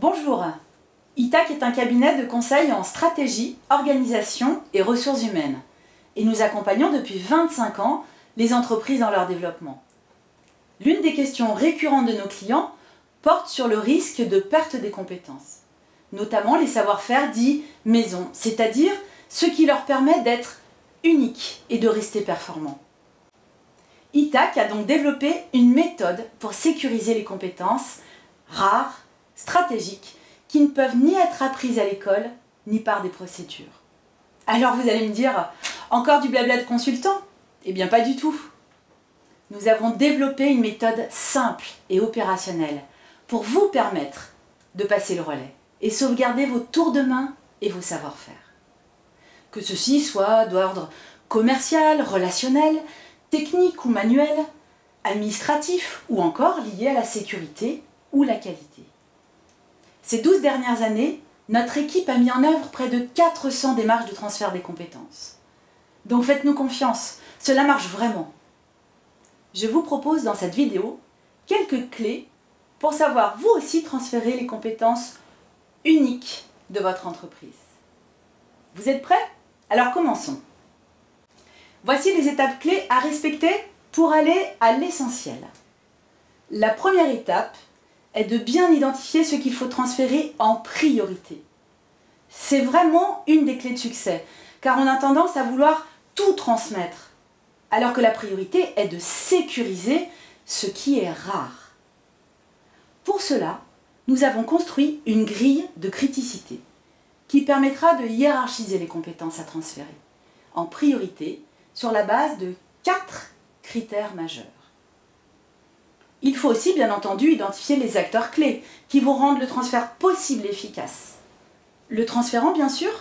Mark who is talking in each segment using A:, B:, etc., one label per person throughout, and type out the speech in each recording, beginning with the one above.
A: Bonjour, ITAC est un cabinet de conseil en stratégie, organisation et ressources humaines. Et nous accompagnons depuis 25 ans les entreprises dans leur développement. L'une des questions récurrentes de nos clients porte sur le risque de perte des compétences, notamment les savoir-faire dits maison, c'est-à-dire ce qui leur permet d'être uniques et de rester performants. ITAC a donc développé une méthode pour sécuriser les compétences rares, stratégiques, qui ne peuvent ni être apprises à l'école, ni par des procédures. Alors vous allez me dire, encore du blabla de consultant? Eh bien pas du tout. Nous avons développé une méthode simple et opérationnelle pour vous permettre de passer le relais et sauvegarder vos tours de main et vos savoir-faire. Que ceci soit d'ordre commercial, relationnel, technique ou manuel, administratif ou encore lié à la sécurité ou la qualité. Ces 12 dernières années, notre équipe a mis en œuvre près de 400 démarches de transfert des compétences. Donc faites-nous confiance, cela marche vraiment. Je vous propose dans cette vidéo quelques clés pour savoir vous aussi transférer les compétences uniques de votre entreprise. Vous êtes prêts? Alors commençons. Voici les étapes clés à respecter pour aller à l'essentiel. La première étape est de bien identifier ce qu'il faut transférer en priorité. C'est vraiment une des clés de succès, car on a tendance à vouloir tout transmettre, alors que la priorité est de sécuriser ce qui est rare. Pour cela, nous avons construit une grille de criticité qui permettra de hiérarchiser les compétences à transférer en priorité sur la base de 4 critères majeurs. Il faut aussi, bien entendu, identifier les acteurs clés qui vont rendre le transfert possible et efficace. Le transférant, bien sûr,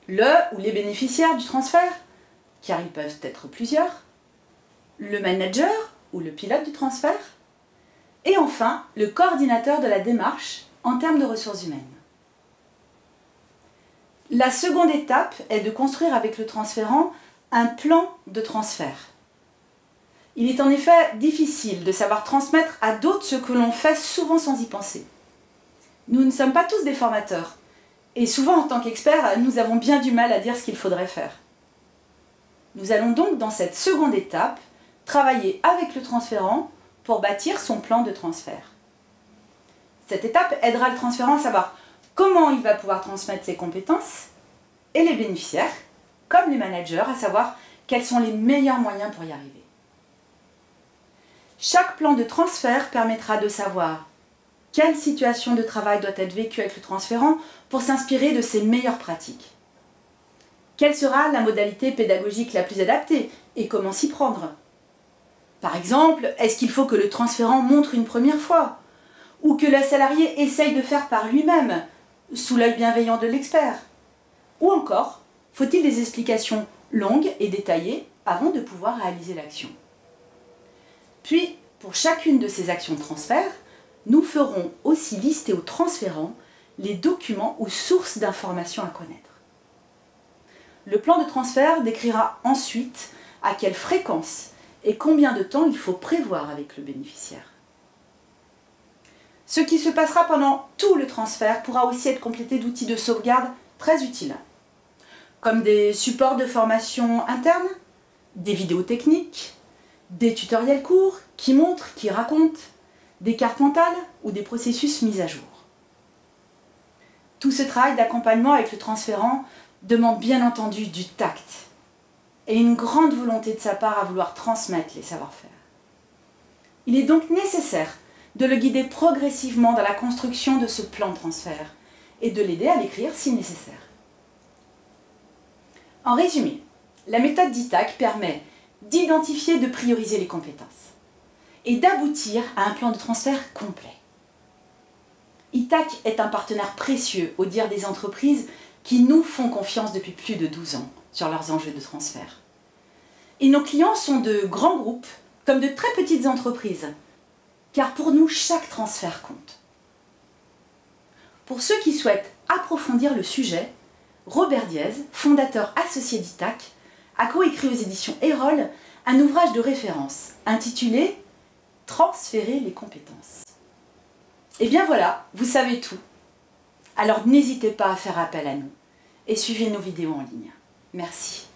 A: le ou les bénéficiaires du transfert, car ils peuvent être plusieurs, le manager ou le pilote du transfert, et enfin, le coordinateur de la démarche en termes de ressources humaines. La seconde étape est de construire avec le transférant un plan de transfert. Il est en effet difficile de savoir transmettre à d'autres ce que l'on fait souvent sans y penser. Nous ne sommes pas tous des formateurs, et souvent en tant qu'experts, nous avons bien du mal à dire ce qu'il faudrait faire. Nous allons donc dans cette seconde étape travailler avec le transférant pour bâtir son plan de transfert. Cette étape aidera le transférant à savoir comment il va pouvoir transmettre ses compétences et les bénéficiaires, comme les managers, à savoir quels sont les meilleurs moyens pour y arriver. Chaque plan de transfert permettra de savoir quelle situation de travail doit être vécue avec le transférant pour s'inspirer de ses meilleures pratiques. Quelle sera la modalité pédagogique la plus adaptée et comment s'y prendre? Par exemple, est-ce qu'il faut que le transférant montre une première fois? Ou que le salarié essaye de faire par lui-même, sous l'œil bienveillant de l'expert? Ou encore, faut-il des explications longues et détaillées avant de pouvoir réaliser l'action? Puis, pour chacune de ces actions de transfert, nous ferons aussi lister au transférant les documents ou sources d'informations à connaître. Le plan de transfert décrira ensuite à quelle fréquence et combien de temps il faut prévoir avec le bénéficiaire. Ce qui se passera pendant tout le transfert pourra aussi être complété d'outils de sauvegarde très utiles, comme des supports de formation interne, des vidéos techniques, des tutoriels courts qui montrent, qui racontent, des cartes mentales ou des processus mis à jour. Tout ce travail d'accompagnement avec le transférant demande bien entendu du tact et une grande volonté de sa part à vouloir transmettre les savoir-faire. Il est donc nécessaire de le guider progressivement dans la construction de ce plan de transfert et de l'aider à l'écrire si nécessaire. En résumé, la méthode d'ITAC permet d'identifier et de prioriser les compétences et d'aboutir à un plan de transfert complet. ITAC est un partenaire précieux au dire des entreprises qui nous font confiance depuis plus de 12 ans sur leurs enjeux de transfert. Et nos clients sont de grands groupes comme de très petites entreprises, car pour nous, chaque transfert compte. Pour ceux qui souhaitent approfondir le sujet, Robert Diez, fondateur associé d'ITAC, a coécrit aux éditions Erol un ouvrage de référence intitulé « Transférer les compétences ». Et bien voilà, vous savez tout. Alors n'hésitez pas à faire appel à nous et suivez nos vidéos en ligne. Merci.